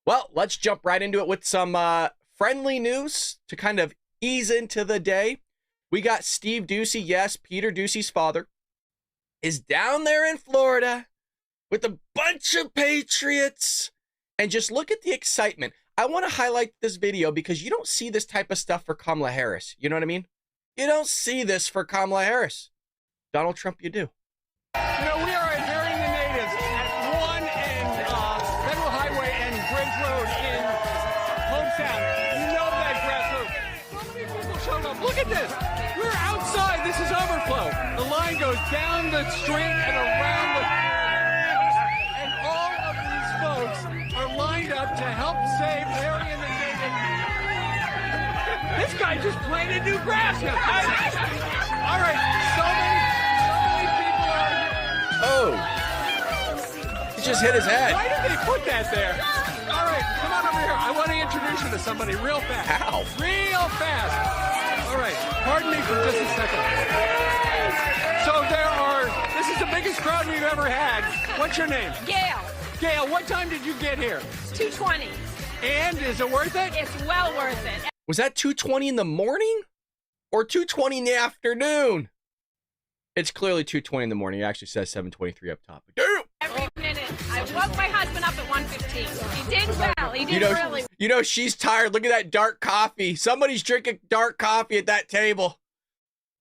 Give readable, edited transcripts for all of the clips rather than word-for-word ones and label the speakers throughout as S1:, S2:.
S1: Well, let's jump right into it with some friendly news to kind of ease into the day. We got Steve Doocy, yes, Peter Doocy's father, is down there in Florida with a bunch of Patriots. And just look at the excitement. I want to highlight this video because you don't see this type of stuff for Kamala Harris. You know what I mean? You don't see this for Kamala Harris. Donald Trump, you do.
S2: You know, we are adhering the natives at 1 and Federal Highway and Bridge Road in Hometown. You know that grassroots. So many people showed up. Look at this. We're outside. This is overflow. The line goes down the street and around the and all of these folks are lined up to help save Larry and the native. This guy just planted new grass. All right, so many people are here.
S1: Oh, he just hit his head.
S2: Why did they put that there? All right, come on over here. I want to introduce you to somebody real fast.
S1: How?
S2: Real fast. All right, pardon me for just a second. So this is the biggest crowd we've ever had. What's your name?
S3: Gail,
S2: Gail, what time did you get here?
S3: 2:20.
S2: And is it worth it?
S3: It's well worth it.
S1: Was that 2:20 in the morning or 2:20 in the afternoon? It's clearly 2:20 in the morning. It actually says 7:23 up top. Damn!
S3: Every minute. I woke my husband up at 1:15. He did well. He did really.
S1: You know, she's tired. Look at that dark coffee. Somebody's drinking dark coffee at that table.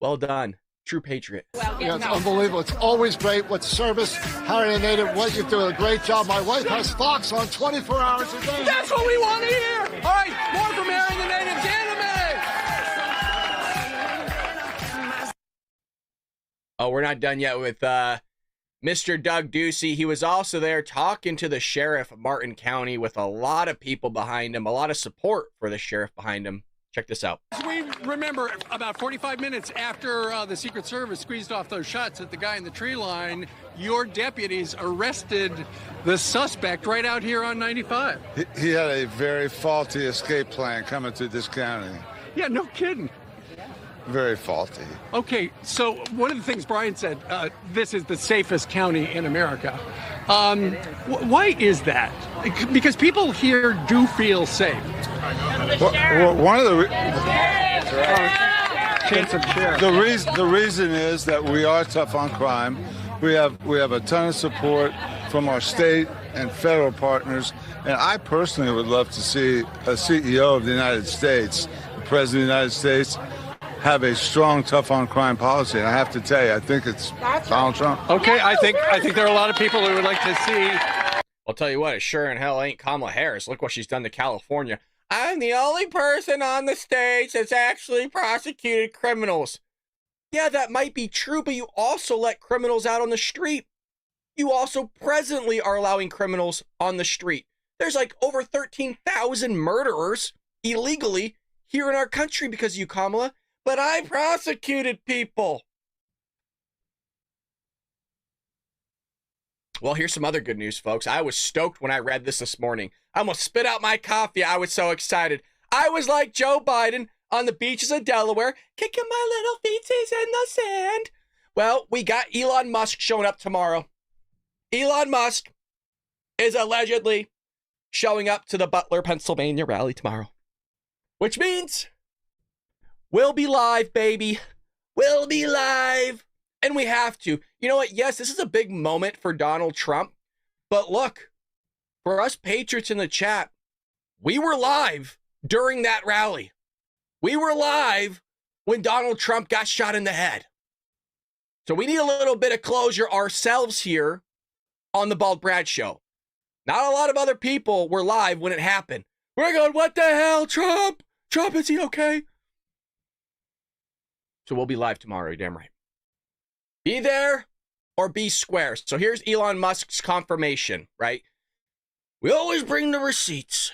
S1: Well done. True patriot.
S3: well.
S4: Yeah, it's unbelievable. It's always great. What service, Harry and Native, what you do a great job. My wife has Fox on 24 hours a day.
S2: That's what we want to hear. All right, more from Larry and the natives in a minute.
S1: Oh, we're not done yet with Mr. Doug Ducey. He was also there talking to the sheriff of Martin County with a lot of people behind him, a lot of support for the sheriff behind him. Check this out.
S2: We remember about 45 minutes after the Secret Service squeezed off those shots at the guy in the tree line, your deputies arrested the suspect right out here on 95.
S5: He had a very faulty escape plan coming through this county.
S2: Yeah, no kidding.
S5: Very faulty.
S2: Okay, so one of the things Brian said, this is the safest county in America. Why is that? Because people here do feel safe.
S5: Well, one of the
S2: Chance of
S5: the reason is that we are tough on crime. We have a ton of support from our state and federal partners, and I personally would love to see a CEO of the United States, the President of the United States, have a strong tough on crime policy. And I have to tell you, I think it's Donald Trump.
S2: Okay, I think there are a lot of people who would like to see.
S1: I'll tell you what, it sure in hell ain't Kamala Harris. Look what she's done to California. I'm the only person on the stage that's actually prosecuted criminals. Yeah, that might be true, but you also let criminals out on the street. You also presently are allowing criminals on the street. There's like over 13,000 murderers illegally here in our country because of you, Kamala. But I prosecuted people. Well, here's some other good news, folks. I was stoked when I read this morning. I almost spit out my coffee. I was so excited. I was like Joe Biden on the beaches of Delaware, kicking my little feetsies in the sand. Well, we got Elon Musk showing up tomorrow. Elon Musk is allegedly showing up to the Butler, Pennsylvania rally tomorrow. Which means we'll be live, baby. We'll be live. And we have to. You know what? Yes, this is a big moment for Donald Trump. But look, for us patriots in the chat, we were live during that rally. We were live when Donald Trump got shot in the head. So we need a little bit of closure ourselves here on the Bald Brad Show. Not a lot of other people were live when it happened. We're going, what the hell, Trump? Trump, is he okay? So we'll be live tomorrow, you're damn right. Be there or be square. So here's Elon Musk's confirmation, right? We always bring the receipts.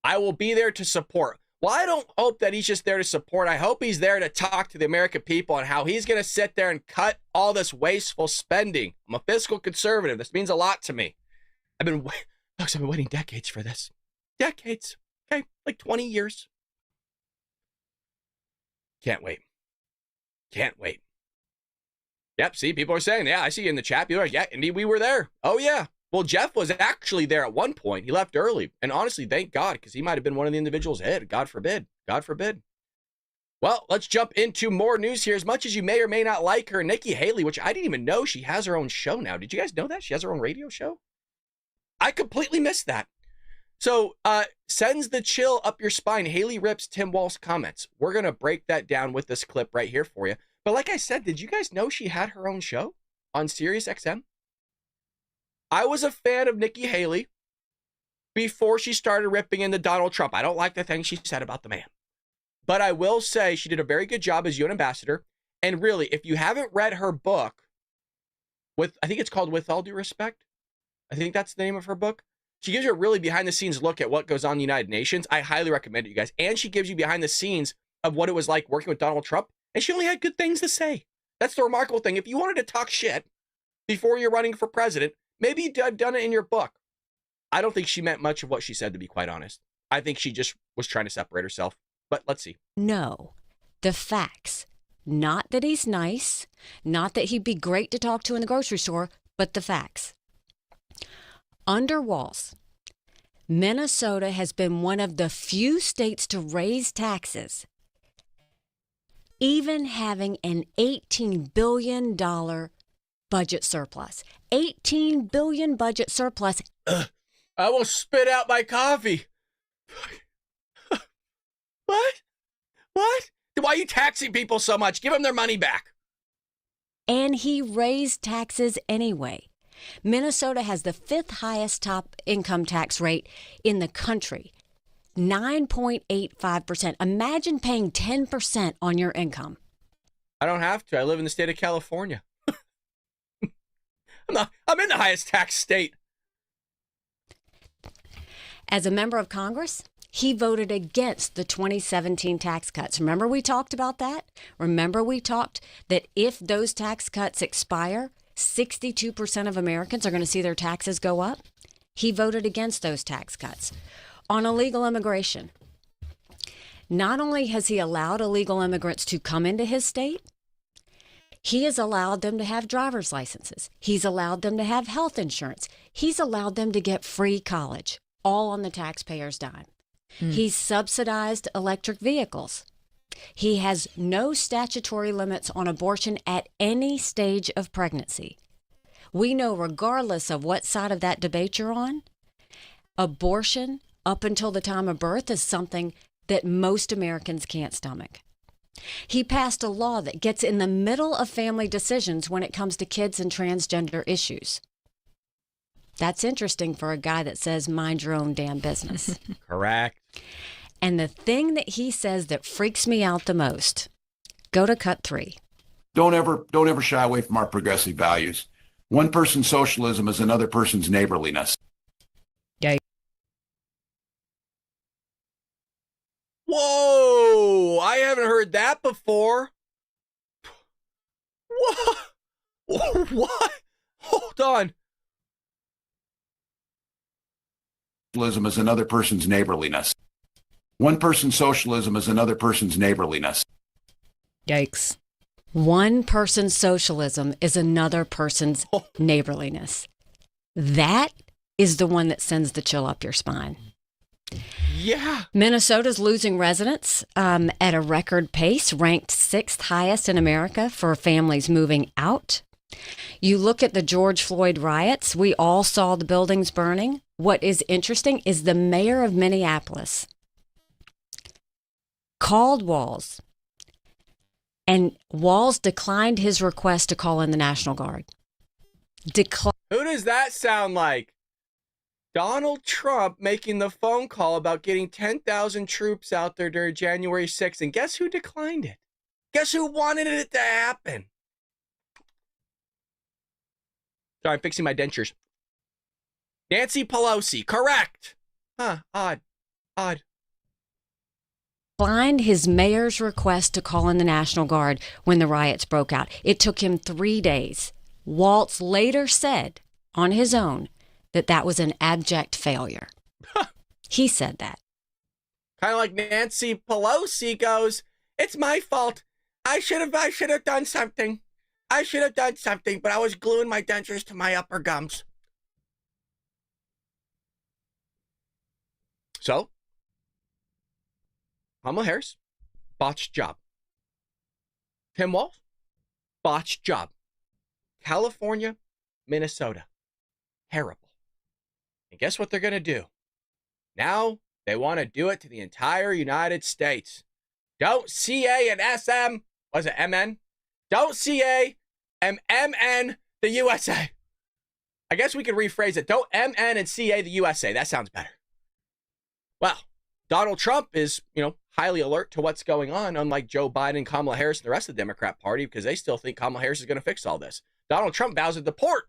S1: I will be there to support. Well, I don't hope that he's just there to support. I hope he's there to talk to the American people on how he's going to sit there and cut all this wasteful spending. I'm a fiscal conservative. This means a lot to me. I've been waiting decades for this. Decades. Okay, like 20 years. Can't wait. Can't wait. Yep, see, people are saying, yeah, I see you in the chat. People are like, yeah, indeed, we were there. Oh, yeah. Well, Jeff was actually there at one point. He left early. And honestly, thank God, because he might have been one of the individuals hit. God forbid. God forbid. Well, let's jump into more news here. As much as you may or may not like her, Nikki Haley, which I didn't even know she has her own show now. Did you guys know that? She has her own radio show? I completely missed that. So, sends the chill up your spine. Haley rips Tim Walz comments. We're going to break that down with this clip right here for you. But like I said, did you guys know she had her own show on Sirius XM? I was a fan of Nikki Haley before she started ripping into Donald Trump. I don't like the things she said about the man. But I will say she did a very good job as UN ambassador. And really, if you haven't read her book, I think it's called With All Due Respect. I think that's the name of her book. She gives you a really behind-the-scenes look at what goes on in the United Nations. I highly recommend it, you guys. And she gives you behind the scenes of what it was like working with Donald Trump. And she only had good things to say. That's the remarkable thing. If you wanted to talk shit before you're running for president, maybe you'd have done it in your book. I don't think she meant much of what she said, to be quite honest. I think she just was trying to separate herself. But let's see.
S6: No, the facts. Not that he's nice, not that he'd be great to talk to in the grocery store, but the facts. Under Walz, Minnesota has been one of the few states to raise taxes, even having an $18 billion budget surplus. $18 billion budget surplus.
S1: I will spit out my coffee. What? Why are you taxing people so much? Give them their money back.
S6: And he raised taxes anyway. Minnesota has the 5th highest top income tax rate in the country, 9.85%. Imagine paying 10% on your income.
S1: I don't have to. I live in the state of California. I'm in the highest tax state.
S6: As a member of Congress, he voted against the 2017 tax cuts. Remember we talked about that? Remember we talked that if those tax cuts expire, 62% of Americans are going to see their taxes go up? He voted against those tax cuts. On illegal immigration, not only has he allowed illegal immigrants to come into his state, he has allowed them to have driver's licenses. He's allowed them to have health insurance. He's allowed them to get free college, all on the taxpayer's dime. He's subsidized electric vehicles. He has no statutory limits on abortion at any stage of pregnancy. We know, regardless of what side of that debate you're on, abortion up until the time of birth is something that most Americans can't stomach. He passed a law that gets in the middle of family decisions when it comes to kids and transgender issues. That's interesting for a guy that says, mind your own damn business.
S1: Correct.
S6: And the thing that he says that freaks me out the most, go to cut 3.
S7: Don't ever shy away from our progressive values. One person's socialism is another person's neighborliness.
S1: Whoa! I haven't heard that before. What? What? Hold on.
S7: Socialism is another person's neighborliness. One person's socialism is another person's neighborliness.
S6: Yikes. One person's socialism is another person's neighborliness. That is the one that sends the chill up your spine.
S1: Yeah.
S6: Minnesota's losing residents at a record pace, ranked 6th highest in America for families moving out. You look at the George Floyd riots, we all saw the buildings burning. What is interesting is the mayor of Minneapolis called Walz, and Walz declined his request to call in the National Guard.
S1: Who does that sound like? Donald Trump making the phone call about getting 10,000 troops out there during January 6th. And guess who declined it? Guess who wanted it to happen? Sorry, I'm fixing my dentures. Nancy Pelosi, correct. Huh, odd.
S6: Declined his mayor's request to call in the National Guard when the riots broke out. It took him 3 days. Walz later said on his own that was an abject failure. He said that.
S1: Kind of like Nancy Pelosi goes, it's my fault. I should have done something. But I was gluing my dentures to my upper gums. So, Kamala Harris, botched job. Tim Walz, botched job. California, Minnesota, terrible. And guess what they're going to do? Now they want to do it to the entire United States. Don't CA and SM, was it MN? Don't CA and MN the USA. I guess we could rephrase it. Don't MN and CA the USA. That sounds better. Well, Donald Trump is, highly alert to what's going on, unlike Joe Biden, Kamala Harris, and the rest of the Democrat Party, because they still think Kamala Harris is going to fix all this. Donald Trump vows to deport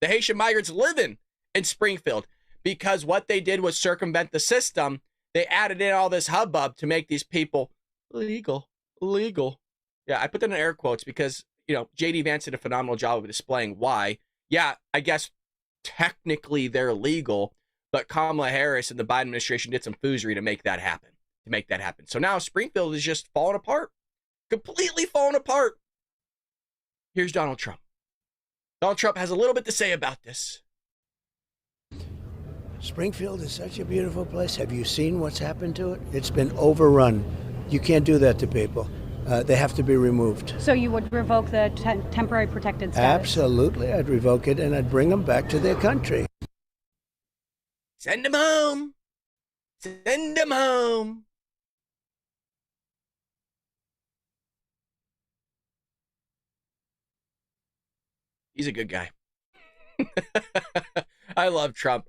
S1: the Haitian migrants living in Springfield because what they did was circumvent the system. They added in all this hubbub to make these people legal. Yeah, I put that in air quotes because, J.D. Vance did a phenomenal job of displaying why. Yeah, I guess technically they're legal, but Kamala Harris and the Biden administration did some foozery to make that happen. So now Springfield is just falling apart. Completely falling apart. Here's Donald Trump. Donald Trump has a little bit to say about this.
S8: Springfield is such a beautiful place. Have you seen what's happened to it? It's been overrun. You can't do that to people. They have to be removed.
S9: So you would revoke the temporary protected status?
S8: Absolutely. I'd revoke it and I'd bring them back to their country.
S1: Send them home. Send them home. He's a good guy. I love Trump.